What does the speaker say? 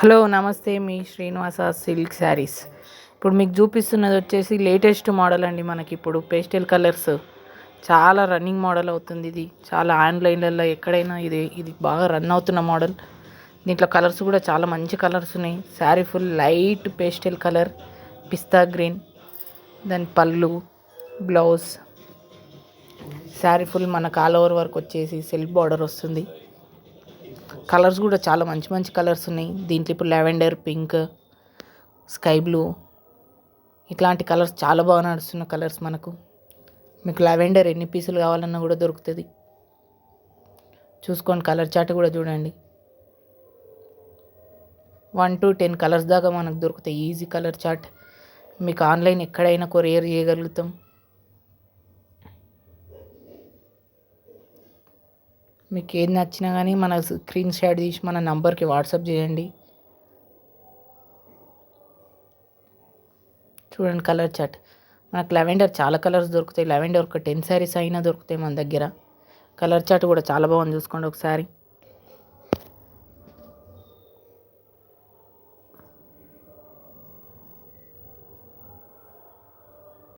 Hello నమస్తే మీ Srinivasa silk saris. ఇప్పుడు మీకు చూపిస్తున్నది వచ్చేసి లేటెస్ట్ మోడల్ అండి. మనకి ఇప్పుడు పేస్టల్ కలర్స్ చాలా రన్నింగ్ మోడల్ అవుతుంది. ఇది చాలా ఆన్లైన్లలో ఎక్కడైనా ఇది బాగా రన్ అవుతున్న మోడల్. దీంట్లో కలర్స్ కూడా చాలా మంచి కలర్స్ ఉన్నాయి. Saree full light pastel colour, pista green, దాని పళ్ళు, బ్లౌజ్. శారీ ఫుల్ మనకు ఆల్ ఓవర్ వర్క్ వచ్చేసి సెల్ఫ్ బార్డర్ వస్తుంది. కలర్స్ కూడా చాలా మంచి మంచి కలర్స్ ఉన్నాయి. దీంట్లో ఇప్పుడు లావెండర్, పింక్, స్కై బ్లూ ఇట్లాంటి కలర్స్ చాలా బాగా నడుస్తున్న కలర్స్ మనకు. మీకు లావెండర్ ఎన్ని పీసులు కావాలన్నా కూడా దొరుకుతుంది. చూసుకోండి, కలర్ చార్ట్ కూడా చూడండి. 1 to 10 కలర్స్ దాకా మనకు దొరుకుతాయి. Easy colour chart. మీకు ఆన్లైన్ ఎక్కడైనా కొరియర్ చేయగలుగుతాం. మీకు ఏది నచ్చినా కానీ మన స్క్రీన్ షాట్ తీసి మన నంబర్కి వాట్సాప్ చేయండి. చూడండి కలర్ చార్ట్. మనకు లావెండర్ చాలా కలర్స్ దొరుకుతాయి. లావెండర్ ఒక 10 శారీస్ అయినా దొరుకుతాయి మన దగ్గర. కలర్ చార్ట్ కూడా చాలా బాగుంది, చూసుకోండి ఒకసారి.